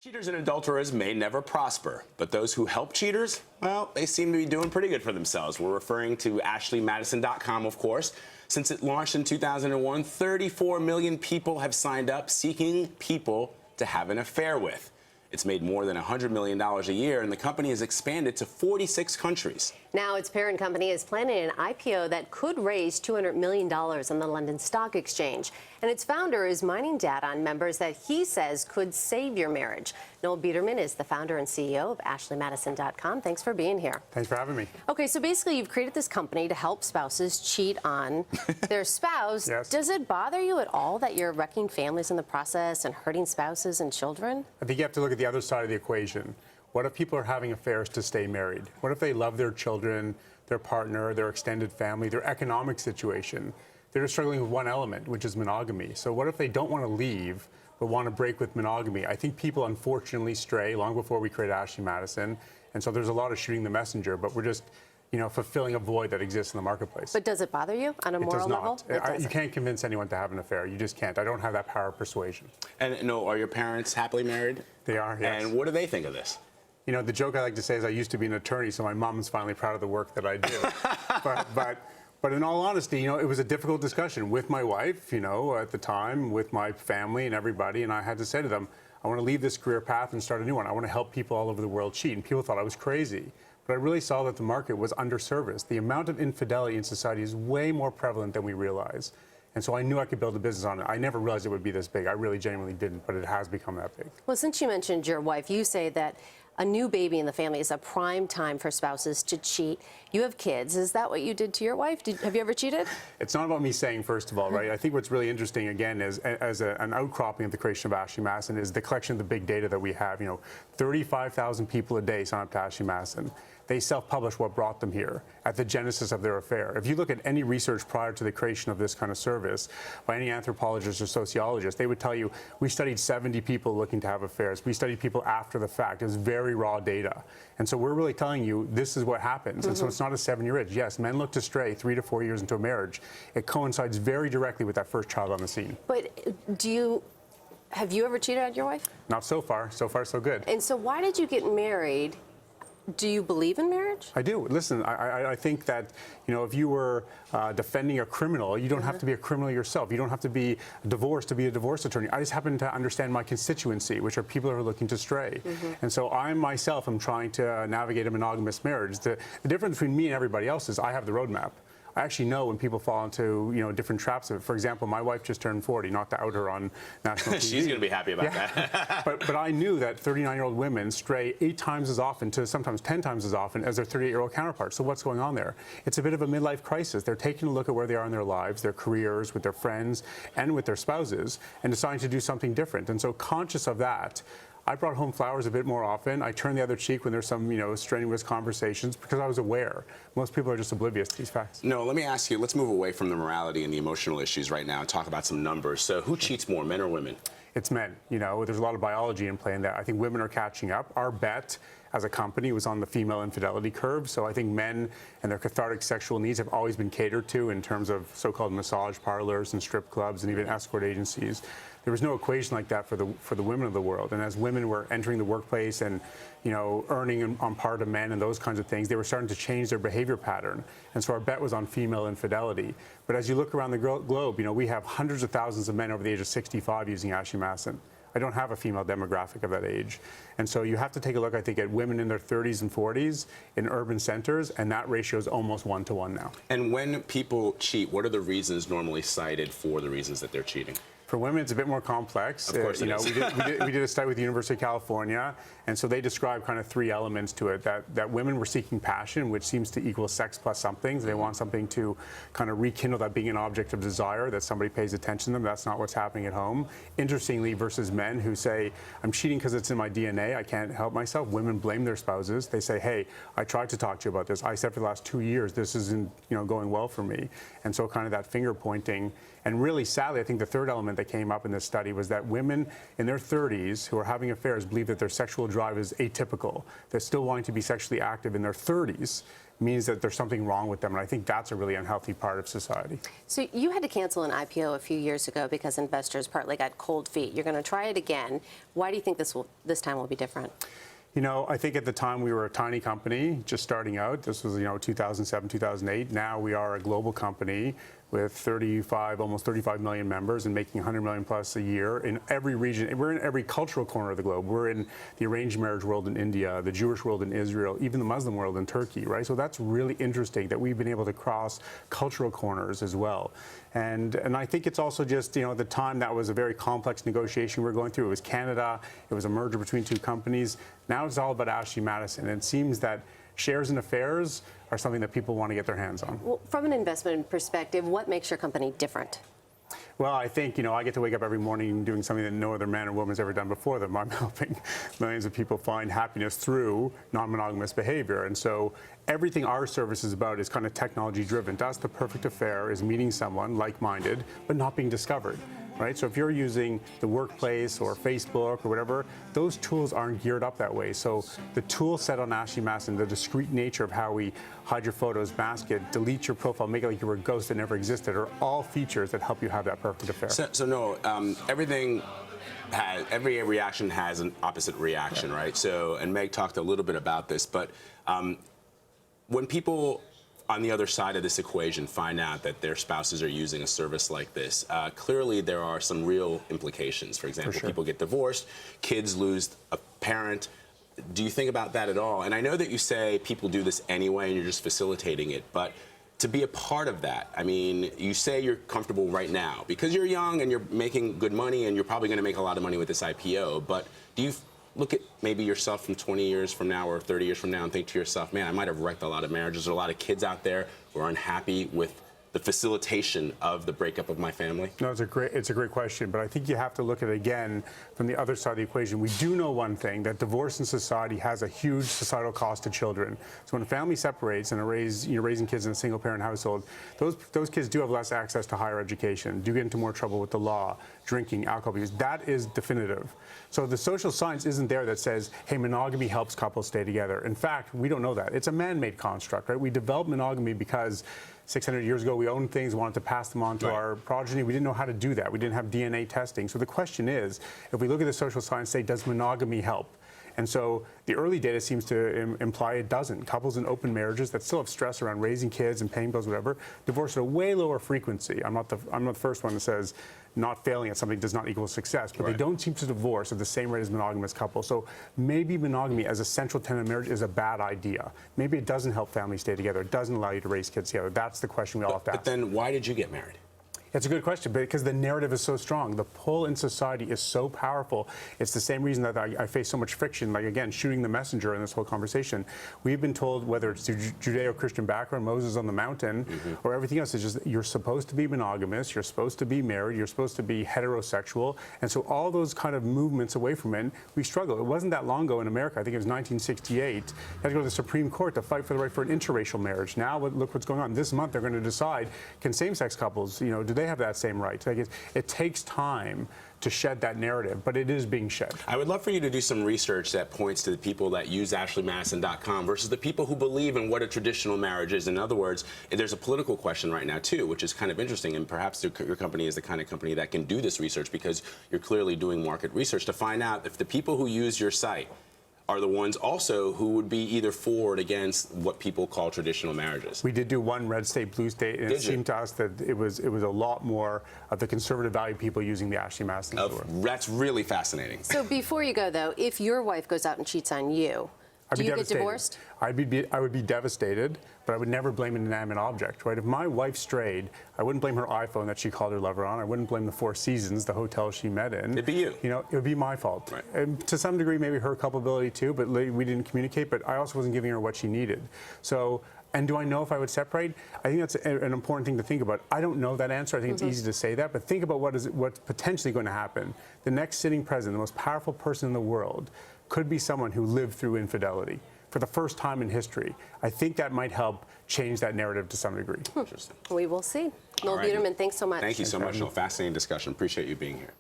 Cheaters and adulterers may never prosper, but those who help cheaters, well, they seem to be doing pretty good for themselves. We're referring to AshleyMadison.com, of course. Since it launched in 2001, 34 million people have signed up seeking people to have an affair with. It's made more than $100 million a year, and the company has expanded to 46 countries. Now its parent company is planning an IPO that could raise $200 million on the London Stock Exchange. And its founder is mining data on members that he says could save your marriage. Noel Biederman is the founder and CEO of AshleyMadison.com. Thanks for being here. Thanks for having me. Okay, so basically you've created this company to help spouses cheat on their spouse. Yes. Does it bother you at all that you're wrecking families in the process and hurting spouses and children? I think you have to look at the other side of the equation. What if people are having affairs to stay married? What if they love their children, their partner, their extended family, their economic situation? They're just struggling with one element, which is monogamy. So what if they don't want to leave, but want to break with monogamy? I think people unfortunately stray long before we created Ashley Madison. And so there's a lot of shooting the messenger, but we're just, fulfilling a void that exists in the marketplace. But does it bother you on a moral level? It does not. You can't convince anyone to have an affair. You just can't. I don't have that power of persuasion. And no, are your parents happily married? They are, yes. And what do they think of this? The joke I like to say is I used to be an attorney, so my mom's finally proud of the work that I do. But in all honesty, it was a difficult discussion with my wife, at the time, with my family and everybody, and I had to say to them, I want to leave this career path and start a new one. I want to help people all over the world cheat, and people thought I was crazy. But I really saw that the market was underserviced. The amount of infidelity in society is way more prevalent than we realize. And so I knew I could build a business on it. I never realized it would be this big. I really genuinely didn't, but it has become that big. Well, since you mentioned your wife, you say that a new baby in the family is a prime time for spouses to cheat. You have kids. Is that what you did to your wife? Have you ever cheated? It's not about me saying, first of all, right? I think what's really interesting, again, is as an outcropping of the creation of Ashley Madison is the collection of the big data that we have. 35,000 people a day sign up to Ashley Madison. They self-publish what brought them here at the genesis of their affair. If you look at any research prior to the creation of this kind of service by any anthropologist or sociologist, they would tell you, we studied 70 people looking to have affairs. We studied people after the fact. It was very raw data. And so we're really telling you, this is what happens. And so it's not a 7-year itch. Yes, men look to stray 3 to 4 years into a marriage. It coincides very directly with that first child on the scene. But have you ever cheated on your wife? Not so far. So far, so good. And so why did you get married? Do you believe in marriage? I do. Listen, I think that, if you were defending a criminal, you don't have to be a criminal yourself. You don't have to be divorced to be a divorce attorney. I just happen to understand my constituency, which are people who are looking to stray. And so I myself am trying to navigate a monogamous marriage. The difference between me and everybody else is I have the roadmap. I actually know when people fall into different traps of it. For example, my wife just turned 40, not to out her on national TV. She's going to be happy about that. but I knew that 39-year-old women stray 8 times as often to sometimes 10 times as often as their 38-year-old counterparts. So what's going on there? It's a bit of a midlife crisis. They're taking a look at where they are in their lives, their careers, with their friends, and with their spouses, and deciding to do something different. And so conscious of that, I brought home flowers a bit more often. I turned the other cheek when there's some, strenuous conversations because I was aware. Most people are just oblivious to these facts. No, let me ask you, let's move away from the morality and the emotional issues right now and talk about some numbers. So who cheats more, men or women? It's men. There's a lot of biology in play in that. I think women are catching up. Our bet as a company was on the female infidelity curve. So I think men and their cathartic sexual needs have always been catered to in terms of so-called massage parlors and strip clubs and even escort agencies. There was no equation like that for the women of the world. And as women were entering the workplace and earning on par to men and those kinds of things, they were starting to change their behavior pattern. And so our bet was on female infidelity. But as you look around the globe, we have hundreds of thousands of men over the age of 65 using Ashley Madison. I don't have a female demographic of that age. And so you have to take a look, I think, at women in their 30s and 40s in urban centers, and that ratio is almost 1-to-1 now. And when people cheat, what are the reasons normally cited for the reasons that they're cheating? For women, it's a bit more complex. Of course it is. We did a study with the University of California, and so they described kind of 3 elements to it, that women were seeking passion, which seems to equal sex plus something. They want something to kind of rekindle that being an object of desire, that somebody pays attention to them. That's not what's happening at home. Interestingly, versus men who say, I'm cheating because it's in my DNA, I can't help myself. Women blame their spouses. They say, hey, I tried to talk to you about this. I said for the last 2 years, this isn't going well for me. And so kind of that finger pointing And really, sadly, I think the third element that came up in this study was that women in their 30s who are having affairs believe that their sexual drive is atypical. They're still wanting to be sexually active in their 30s means that there's something wrong with them. And I think that's a really unhealthy part of society. So you had to cancel an IPO a few years ago because investors partly got cold feet. You're going to try it again. Why do you think this time will be different? You know, I think at the time we were a tiny company just starting out. This was, 2007, 2008. Now we are a global company with almost 35 million members and making 100 million plus a year in every region. We're in every cultural corner of the globe. We're in the arranged marriage world in India, the Jewish world in Israel, even the Muslim world in Turkey, right? So that's really interesting that we've been able to cross cultural corners as well. And I think it's also just, at the time that was a very complex negotiation we're going through. It was Canada, it was a merger between two companies. Now it's all about Ashley Madison. And it seems that shares and affairs are something that people want to get their hands on. Well, from an investment perspective, what makes your company different? Well, I think, I get to wake up every morning doing something that no other man or woman has ever done before them. I'm helping millions of people find happiness through non-monogamous behavior. And so everything our service is about is kind of technology driven. To us, the perfect affair is meeting someone like-minded, but not being discovered. Right? So if you're using the workplace or Facebook or whatever, those tools aren't geared up that way. So the tool set on Ashley Madison, the discrete nature of how we hide your photos, mask it, delete your profile, make it like you were a ghost that never existed, are all features that help you have that perfect affair. So no, every reaction has an opposite reaction, right? So, and Meg talked a little bit about this, but when people on the other side of this equation find out that their spouses are using a service like this, clearly there are some real implications. For example, people get divorced, kids lose a parent. Do you think about that at all? And I know that you say people do this anyway and you're just facilitating it, but to be a part of that, I mean, you say you're comfortable right now because you're young and you're making good money and you're probably going to make a lot of money with this IPO, but do you look at maybe yourself from 20 years from now or 30 years from now and think to yourself, man, I might have wrecked a lot of marriages. There's a lot of kids out there who are unhappy with the facilitation of the breakup of my family? No, it's a great question, but I think you have to look at it again from the other side of the equation. We do know one thing, that divorce in society has a huge societal cost to children. So when a family separates and you're raising kids in a single parent household, those kids do have less access to higher education, do get into more trouble with the law, drinking, alcohol abuse. That is definitive. So the social science isn't there that says, hey, monogamy helps couples stay together. In fact, we don't know that. It's a man-made construct, right? We developed monogamy because 600 years ago, we owned things, wanted to pass them on to our progeny. We didn't know how to do that. We didn't have DNA testing. So the question is, if we look at the social science, say, does monogamy help? And so the early data seems to imply it doesn't. Couples in open marriages that still have stress around raising kids and paying bills, whatever, divorce at a way lower frequency. I'm not the first one that says not failing at something does not equal success, but they don't seem to divorce at the same rate as monogamous couples. So maybe monogamy as a central tenet of marriage is a bad idea. Maybe it doesn't help families stay together. It doesn't allow you to raise kids together. That's the question we all have to ask. But then why did you get married? It's a good question, because the narrative is so strong. The pull in society is so powerful. It's the same reason that I face so much friction, like, again, shooting the messenger in this whole conversation. We've been told, whether it's the Judeo-Christian background, Moses on the mountain, or everything else, it's just you're supposed to be monogamous, you're supposed to be married, you're supposed to be heterosexual. And so all those kind of movements away from it, we struggle. It wasn't that long ago in America, I think it was 1968, you had to go to the Supreme Court to fight for the right for an interracial marriage. Now, look what's going on. This month, they're going to decide, can same-sex couples, do they have that same right? Like it takes time to shed that narrative, but it is being shed. I would love for you to do some research that points to the people that use AshleyMadison.com versus the people who believe in what a traditional marriage is. In other words, there's a political question right now, too, which is kind of interesting, and perhaps your company is the kind of company that can do this research because you're clearly doing market research to find out if the people who use your site are the ones also who would be either for or against what people call traditional marriages. We did do one red state, blue state, and it seemed to us that it was a lot more of the conservative value people using the Ashley Madison store. That's really fascinating. So before you go, though, if your wife goes out and cheats on you, do you get divorced? I would be devastated, but I would never blame an inanimate object, right? If my wife strayed, I wouldn't blame her iPhone that she called her lover on. I wouldn't blame the Four Seasons, the hotel she met in. It'd be you. It would be my fault. Right. And to some degree, maybe her culpability too, but we didn't communicate, but I also wasn't giving her what she needed. So, and do I know if I would separate? I think that's an important thing to think about. I don't know that answer. I think it's easy to say that, but think about what's potentially going to happen. The next sitting president, the most powerful person in the world, could be someone who lived through infidelity for the first time in history. I think that might help change that narrative to some degree. Interesting. We will see. Noel All right. Biederman, thanks so much. Thank you so much, Noel. Fascinating discussion. Appreciate you being here.